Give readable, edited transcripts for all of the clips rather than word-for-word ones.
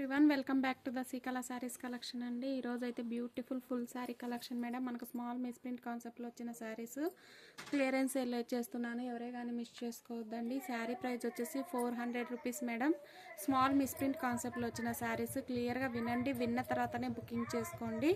Everyone welcome back to the సీకలా saris collection అండి. ఈరోజు అయితే beautiful full sari collection madam. మనకు స్మాల్ మిస్ ప్రింట్ కాన్సెప్ట్లో వచ్చిన శారీస్ క్లియరెన్స్ సేల్ చేస్తున్నాను, ఎవరే కానీ మిస్ చేసుకోవద్దండి. శారీ ప్రైస్ వచ్చేసి 400 rupees madam. Small miss print కాన్సెప్ట్లో వచ్చిన శారీస్ క్లియర్గా వినండి, విన్న తర్వాతనే బుకింగ్ చేసుకోండి.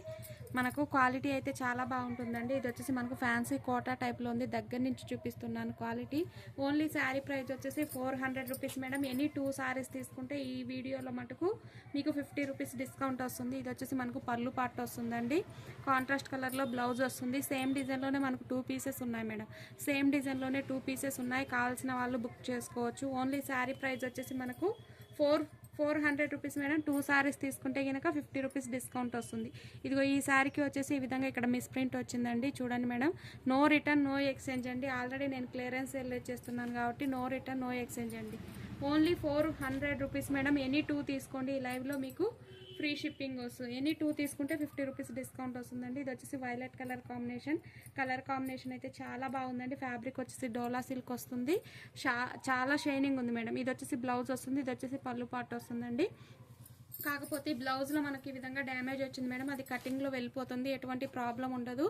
మనకు క్వాలిటీ అయితే చాలా బాగుంటుందండి. ఇది వచ్చేసి మనకు ఫ్యాన్సీ కోటా టైప్లో ఉంది, దగ్గర నుంచి చూపిస్తున్నాను క్వాలిటీ. ఓన్లీ శారీ ప్రైస్ వచ్చేసి 400 రూపీస్ మేడం. ఎనీ 2 శారీస్ తీసుకుంటే ఈ వీడియోలో మటుకు మీకు 50 రూపీస్ డిస్కౌంట్ వస్తుంది. ఇది వచ్చేసి మనకు పళ్ళు పార్ట్ వస్తుందండి, కాంట్రాస్ట్ కలర్లో బ్లౌజ్ వస్తుంది. సేమ్ డిజైన్లోనే మనకు 2 పీసెస్ ఉన్నాయి మేడం. సేమ్ డిజైన్లోనే 2 పీసెస్ ఉన్నాయి, కావాల్సిన వాళ్ళు బుక్ చేసుకోవచ్చు. ఓన్లీ శారీ ప్రైస్ వచ్చేసి మనకు 400 రూపీస్ మేడం. 2 శారీస్ తీసుకుంటే కనుక 50 రూపీస్ డిస్కౌంట్ వస్తుంది. ఇదిగో ఈ శారీకి వచ్చేసి ఈ విధంగా ఇక్కడ మిస్ ప్రింట్ వచ్చిందండి, చూడండి madam. No return no exchange అండి. ఆల్రెడీ నేను క్లియరెన్స్ సేల్ చేస్తున్నాను కాబట్టి నో రిటర్న్ నో ఎక్స్చేంజ్ అండి. Only 400 rupees madam. ఎనీ 2 తీసుకోండి, ఈ లైవ్లో మీకు ఫ్రీ షిప్పింగ్ వస్తుంది. ఎనీ 2 తీసుకుంటే 50 రూపీస్ డిస్కౌంట్ వస్తుందండి. ఇది వచ్చేసి వైలెట్ కలర్ కాంబినేషన్ అయితే చాలా బాగుందండి. ఫ్యాబ్రిక్ వచ్చేసి డోలా సిల్క్ వస్తుంది, చాలా షైనింగ్ ఉంది మేడం. ఇది వచ్చేసి బ్లౌజ్ వస్తుంది, ఇది వచ్చేసి పళ్ళు పార్ట్ వస్తుందండి. కాకపోతే బ్లౌజ్లో మనకి ఈ విధంగా డ్యామేజ్ వచ్చింది మేడం, అది కటింగ్లో వెళ్ళిపోతుంది, ఎటువంటి ప్రాబ్లం ఉండదు.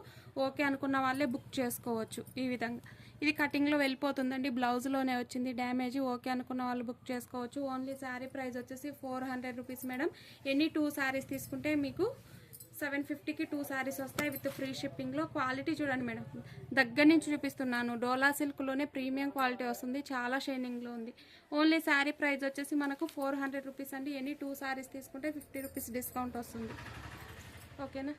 ఓకే అనుకున్న వాళ్ళే బుక్ చేసుకోవచ్చు. ఈ విధంగా ఇది కటింగ్లో వెళ్ళిపోతుందండి, బ్లౌజ్లోనే వచ్చింది డ్యామేజ్. ఓకే అనుకున్న వాళ్ళు బుక్ చేసుకోవచ్చు. ఓన్లీ శారీ ప్రైస్ వచ్చేసి 400 రూపీస్ మేడం. ఎనీ 2 శారీస్ తీసుకుంటే మీకు 750కి 2 శారీస్ వస్తాయి విత్ ఫ్రీ షిప్పింగ్లో. క్వాలిటీ చూడండి మేడం, దగ్గర నుంచి చూపిస్తున్నాను. డోలా సిల్క్లోనే ప్రీమియం క్వాలిటీ వస్తుంది, చాలా షైనింగ్లో ఉంది. ఓన్లీ శారీ ప్రైస్ వచ్చేసి మనకు 400 రూపీస్ అండి. ఎనీ 2 శారీస్ తీసుకుంటే 50 రూపీస్ డిస్కౌంట్ వస్తుంది. ఓకేనా.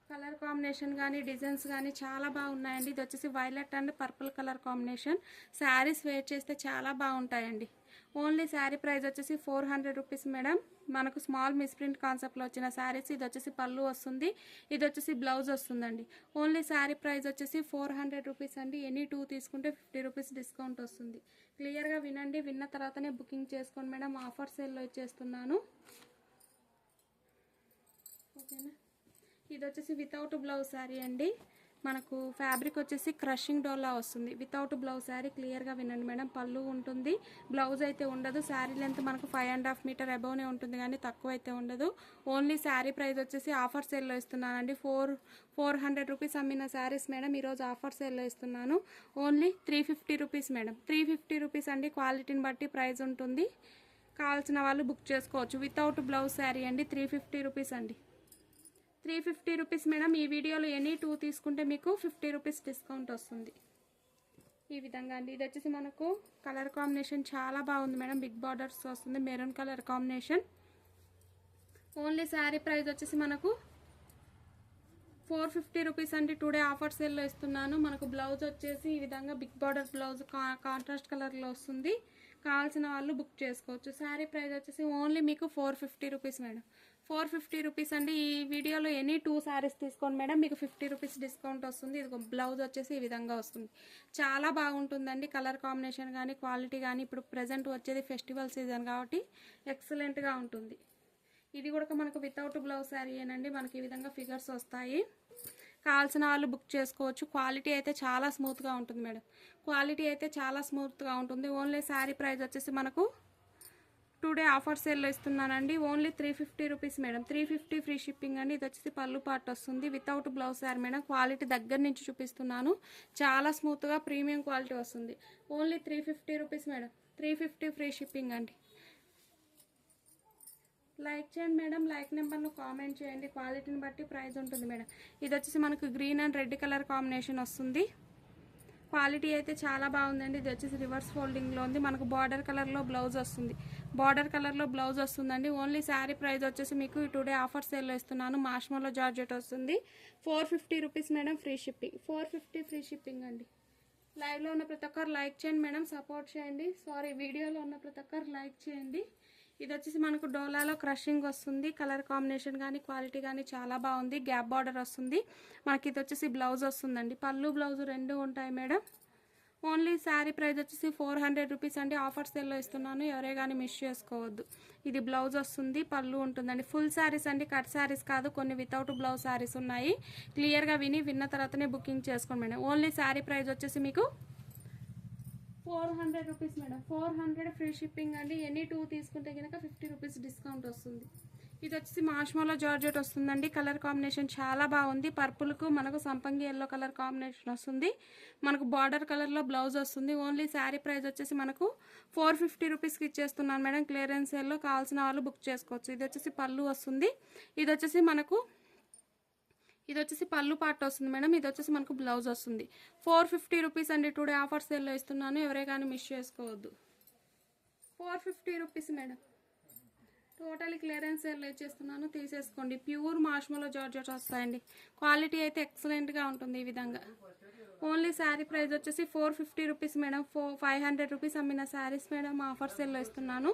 కలర్ కాంబినేషన్ కానీ డిజైన్స్ కానీ చాలా బాగున్నాయండి. ఇది వచ్చేసి violet and purple colour combination. Saris wear చేస్తే చాలా బాగుంటాయండి. ఓన్లీ శారీ ప్రైస్ వచ్చేసి 400 రూపీస్ మేడం. మనకు స్మాల్ మిస్ ప్రింట్ కాన్సెప్ట్లో వచ్చిన శారీస్. ఇది వచ్చేసి పళ్ళు వస్తుంది, ఇది వచ్చేసి బ్లౌజ్ వస్తుందండి. ఓన్లీ శారీ ప్రైస్ వచ్చేసి 400 రూపీస్ అండి. ఎనీ 2 తీసుకుంటే 50 రూపీస్ డిస్కౌంట్ వస్తుంది. క్లియర్గా వినండి, విన్న తర్వాతనే బుకింగ్ చేసుకోండి మేడం. ఆఫర్ సేల్లో ఇచ్చేస్తున్నాను. ఓకేనా. ఇది వచ్చేసి వితౌట్ బ్లౌజ్ శారీ అండి. మనకు ఫ్యాబ్రిక్ వచ్చేసి క్రషింగ్ డోలా వస్తుంది, వితౌట్ బ్లౌజ్ శారీ. క్లియర్గా వినండి మేడం. పళ్ళు ఉంటుంది, బ్లౌజ్ అయితే ఉండదు. శారీ లెంత్ మనకు 5.5 మీటర్ అబౌవ్నే ఉంటుంది, కానీ తక్కువ అయితే ఉండదు. ఓన్లీ శారీ ప్రైస్ వచ్చేసి ఆఫర్ సేల్లో ఇస్తున్నానండి. 400 రూపీస్ అమ్మిన శారీస్ మేడం ఈరోజు ఆఫర్ సేల్లో ఇస్తున్నాను. Only 350 rupees madam. 350 రూపీస్ అండి. క్వాలిటీని బట్టి ప్రైస్ ఉంటుంది, కావాల్సిన వాళ్ళు బుక్ చేసుకోవచ్చు. వితౌట్ బ్లౌజ్ శారీ అండి, 350 రూపీస్ అండి. 350 రూపీస్ మేడం. ఈ వీడియోలో ఎనీ 2 తీసుకుంటే మీకు 50 రూపీస్ డిస్కౌంట్ వస్తుంది. ఈ విధంగా అండి. ఇది వచ్చేసి మనకు కలర్ కాంబినేషన్ చాలా బాగుంది మేడం, బిగ్ బార్డర్స్ వస్తుంది, maroon colour combination. Only sari price వచ్చేసి మనకు 450 రూపీస్ అండి. టుడే ఆఫర్ సేల్లో ఇస్తున్నాను. మనకు బ్లౌజ్ వచ్చేసి ఈ విధంగా బిగ్ బార్డర్ బ్లౌజ్ కాంట్రాస్ట్ కలర్లో వస్తుంది, కావాల్సిన వాళ్ళు బుక్ చేసుకోవచ్చు. శారీ ప్రైస్ వచ్చేసి ఓన్లీ మీకు 450 రూపీస్ మేడం. 450 రూపీస్ అండి. ఈ వీడియోలో ఎనీ 2 శారీస్ తీసుకోండి మేడం, మీకు 50 రూపీస్ డిస్కౌంట్ వస్తుంది. ఇది బ్లౌజ్ వచ్చేసి ఈ విధంగా వస్తుంది, చాలా బాగుంటుందండి. కలర్ కాంబినేషన్ కానీ క్వాలిటీ కానీ, ఇప్పుడు ప్రజెంట్ వచ్చేది ఫెస్టివల్ సీజన్ కాబట్టి ఎక్సలెంట్గా ఉంటుంది. ఇది కూడా మనకు వితౌట్ బ్లౌజ్ శారీ ఏనండి. మనకి ఈ విధంగా ఫిగర్స్ వస్తాయి, కావాల్సిన వాళ్ళు బుక్ చేసుకోవచ్చు. క్వాలిటీ అయితే చాలా స్మూత్గా ఉంటుంది మేడం, క్వాలిటీ అయితే చాలా స్మూత్గా ఉంటుంది. ఓన్లీ శారీ ప్రైస్ వచ్చేసి మనకు టుడే ఆఫర్ సేల్లో ఇస్తున్నానండి. Only 350 rupees madam. 350 free shipping అండి. ఇది వచ్చేసి పళ్ళు పార్ట్ వస్తుంది, without blouse sari madam. Quality దగ్గర నుంచి చూపిస్తున్నాను, చాలా స్మూత్గా ప్రీమియం క్వాలిటీ వస్తుంది. Only 350 rupees madam. 350 free shipping అండి. లైక్ చేయండి మేడం, లైక్ నెంబర్ను కామెంట్ చేయండి. క్వాలిటీని బట్టి ప్రైస్ ఉంటుంది మేడం. ఇది వచ్చేసి మనకు green and red colour combination వస్తుంది. క్వాలిటీ అయితే చాలా బాగుందండి. ఇది వచ్చేసి రివర్స్ ఫోల్డింగ్లో ఉంది, మనకు బార్డర్ కలర్లో బ్లౌజ్ వస్తుంది, బార్డర్ కలర్లో బ్లౌజ్ వస్తుందండి. ఓన్లీ శారీ ప్రైస్ వచ్చేసి మీకు టుడే ఆఫర్ సేల్లో ఇస్తున్నాను. మాష్మోలో జార్జెట్ వస్తుంది, 450 rupees madam. Free shipping, 450 free shipping అండి. లైవ్లో ఉన్న ప్రతి ఒక్కరు లైక్ చేయండి మేడం, సపోర్ట్ చేయండి. వీడియోలో ఉన్న ప్రతి ఒక్కరు లైక్ చేయండి. ఇది వచ్చేసి మనకు డోలాలో క్రషింగ్ వస్తుంది, కలర్ కాంబినేషన్ కానీ క్వాలిటీ కానీ చాలా బాగుంది. గ్యాప్ బార్డర్ వస్తుంది మనకి. ఇది వచ్చేసి బ్లౌజ్ వస్తుందండి, పళ్ళు బ్లౌజ్ రెండు ఉంటాయి మేడం. ఓన్లీ శారీ ప్రైస్ వచ్చేసి 400 రూపీస్ అండి. ఆఫర్ సేల్లో ఇస్తున్నాను, ఎవరే కానీ మిస్ చేసుకోవద్దు. ఇది బ్లౌజ్ వస్తుంది, పళ్ళు ఉంటుందండి. ఫుల్ శారీస్ అండి, కట్ శారీస్ కాదు, కొన్ని వితౌట్ బ్లౌజ్ శారీస్ ఉన్నాయి. క్లియర్గా విన్న తర్వాతనే బుకింగ్ చేసుకోండి మేడం. ఓన్లీ శారీ ప్రైస్ వచ్చేసి మీకు 400 రూపీస్ మేడం. 400 ఫ్రీ షిప్పింగ్ అండి. ఎనీ 2 తీసుకుంటే కనుక 50 రూపీస్ డిస్కౌంట్ వస్తుంది. ఇది వచ్చేసి మార్ష్మలో జార్జెట్ వస్తుందండి. కలర్ కాంబినేషన్ చాలా బాగుంది. పర్పుల్కు మనకు సంపంగి ఎల్లో కలర్ కాంబినేషన్ వస్తుంది. మనకు బార్డర్ కలర్లో బ్లౌజ్ వస్తుంది. ఓన్లీ శారీ ప్రైస్ వచ్చేసి మనకు 450 రూపీస్కి ఇచ్చేస్తున్నాను మేడం. క్లియరెన్స్ సేల్లో కావాల్సిన వాళ్ళు బుక్ చేసుకోవచ్చు. ఇది వచ్చేసి పళ్ళు వస్తుంది. ఇది వచ్చేసి పళ్ళు పార్ట్ వస్తుంది మేడం. ఇది వచ్చేసి మనకు బ్లౌజ్ వస్తుంది. 450 రూపీస్ అండి. టుడే ఆఫర్ సేల్లో ఇస్తున్నాను. ఎవరే కానీ మిస్ చేసుకోవద్దు. 450 రూపీస్ మేడం. టోటలీ క్లియరెన్స్ సేల్లో ఇచ్చేస్తున్నాను. తీసేసుకోండి. ప్యూర్ మార్ష్మలో జార్జెట్ వస్తాయండి. క్వాలిటీ అయితే ఎక్సలెంట్గా ఉంటుంది. ఈ విధంగా ఓన్లీ శారీ ప్రైస్ వచ్చేసి 450 రూపీస్ మేడం. 500 రూపీస్ అమ్మిన శారీస్ మేడం ఆఫర్ సేల్లో ఇస్తున్నాను.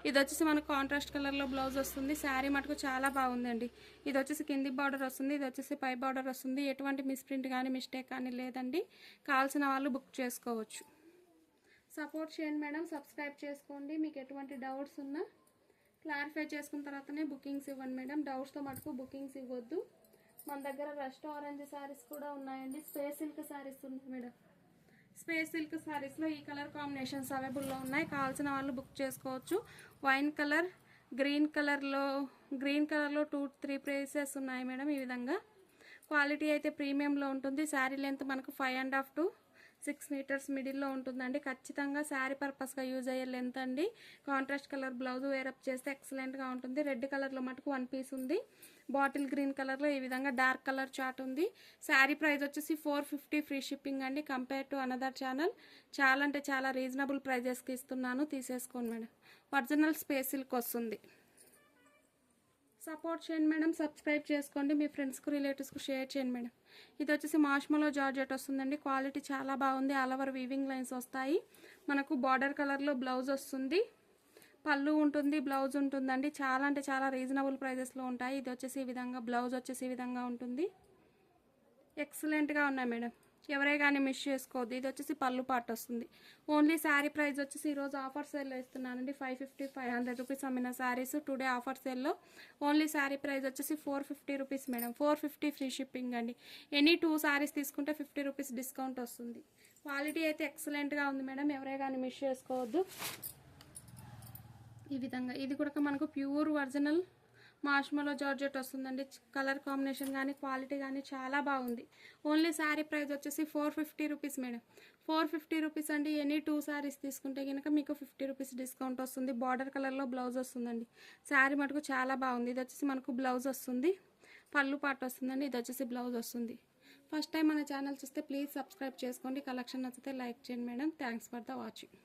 ఇది వచ్చేసి మనకు కాంట్రాస్ట్ కలర్లో బ్లౌజ్ వస్తుంది. శారీ మటుకు చాలా బాగుందండి. ఇది వచ్చేసి కింది బార్డర్ వస్తుంది. ఇది వచ్చేసి పై బార్డర్ వస్తుంది. ఎటువంటి మిస్ప్రింట్ కానీ మిస్టేక్ కానీ లేదండి. కావాల్సిన వాళ్ళు బుక్ చేసుకోవచ్చు. సపోర్ట్ చేయండి మేడం. సబ్స్క్రైబ్ చేసుకోండి. మీకు ఎటువంటి డౌట్స్ ఉన్నా క్లారిఫై చేసుకున్న తర్వాతనే బుకింగ్స్ ఇవ్వండి మేడం. డౌట్స్తో మటుకు బుకింగ్స్ ఇవ్వద్దు. మన దగ్గర రస్ట్ ఆరెంజ్ శారీస్ కూడా ఉన్నాయండి. స్పేస్ సిల్క్ శారీస్ ఉన్నాయి మేడం. స్పేస్ సిల్క్ శారీస్లో ఈ కలర్ కాంబినేషన్స్ అవైలబుల్లో ఉన్నాయి. కావాల్సిన వాళ్ళు బుక్ చేసుకోవచ్చు. వైన్ కలర్, గ్రీన్ కలర్లో 2-3 పీసెస్ ఉన్నాయి మేడం. ఈ విధంగా క్వాలిటీ అయితే ప్రీమియంలో ఉంటుంది. శారీ లెంత్ మనకు 5.5 to 6 మీటర్స్ మిడిల్లో ఉంటుందండి. ఖచ్చితంగా శారీ పర్పస్గా యూజ్ అయ్యే లెంత్ అండి. కాంట్రాస్ట్ కలర్ బ్లౌజ్ వేరప్ చేస్తే ఎక్సలెంట్గా ఉంటుంది. రెడ్ కలర్లో మటుకు 1 పీస్ ఉంది. బాటిల్ గ్రీన్ కలర్లో ఈ విధంగా డార్క్ కలర్ చార్ట్ ఉంది. శారీ ప్రైస్ వచ్చేసి 450 ఫ్రీ షిప్పింగ్ అండి. కంపేర్ టు అనదర్ ఛానల్ చాలా అంటే చాలా రీజనబుల్ ప్రైజెస్కి ఇస్తున్నాను. తీసేసుకోండి మేడం. ఒరిజినల్ స్పేస్ సిల్క్ వస్తుంది. సపోర్ట్ చేయండి మేడం. సబ్స్క్రైబ్ చేసుకోండి. మీ ఫ్రెండ్స్కు రిలేటివ్స్కు షేర్ చేయండి మేడం. ఇది వచ్చేసి మార్ష్మలో జార్జెట్ వస్తుందండి. క్వాలిటీ చాలా బాగుంది. ఆల్ ఓవర్ వీవింగ్ లైన్స్ వస్తాయి. మనకు బార్డర్ కలర్లో బ్లౌజ్ వస్తుంది. పళ్ళు ఉంటుంది, బ్లౌజ్ ఉంటుందండి. చాలా అంటే చాలా రీజనబుల్ ప్రైజెస్లో ఉంటాయి. ఇది వచ్చేసి ఈ విధంగా బ్లౌజ్ వచ్చేసి ఈ విధంగా ఉంటుంది. ఎక్సలెంట్గా ఉన్నాయి మేడం. ఎవరే కానీ మిస్ చేసుకోవద్దు. ఇది వచ్చేసి పళ్ళు పార్ట్ వస్తుంది. ఓన్లీ శారీ ప్రైస్ వచ్చేసి ఈరోజు ఆఫర్ సేల్లో ఇస్తున్నానండి. 500 రూపీస్ అమ్మిన శారీస్ టుడే ఆఫర్ సేల్లో ఓన్లీ శారీ ప్రైస్ వచ్చేసి 450 రూపీస్ మేడం. 450 ఫ్రీ షిప్పింగ్ అండి. ఎనీ 2 శారీస్ తీసుకుంటే 50 రూపీస్ డిస్కౌంట్ వస్తుంది. క్వాలిటీ అయితే ఎక్సలెంట్గా ఉంది మేడం. ఎవరే కానీ మిస్ చేసుకోవద్దు. ఈ విధంగా ఇది కూడా మనకు ప్యూర్ ఒరిజినల్ మార్ష్మలో జార్జెట్ వస్తుందండి. కలర్ కాంబినేషన్ కానీ క్వాలిటీ కానీ చాలా బాగుంది. ఓన్లీ శారీ ప్రైస్ వచ్చేసి 450 రూపీస్ మేడం. 450 రూపీస్ అండి. ఎనీ 2 శారీస్ తీసుకుంటే కనుక మీకు 50 రూపీస్ డిస్కౌంట్ వస్తుంది. బార్డర్ కలర్లో బ్లౌజ్ వస్తుందండి. శారీ మటుకు చాలా బాగుంది. ఇది వచ్చేసి మనకు బ్లౌజ్ వస్తుంది. పళ్ళు పార్ట్ వస్తుందండి. ఇది వచ్చేసి బ్లౌజ్ వస్తుంది. ఫస్ట్ టైం మన ఛానల్ చూస్తే ప్లీజ్ సబ్స్క్రైబ్ చేసుకోండి. కలెక్షన్ నచ్చితే లైక్ చేయండి madam. Thanks for the watching.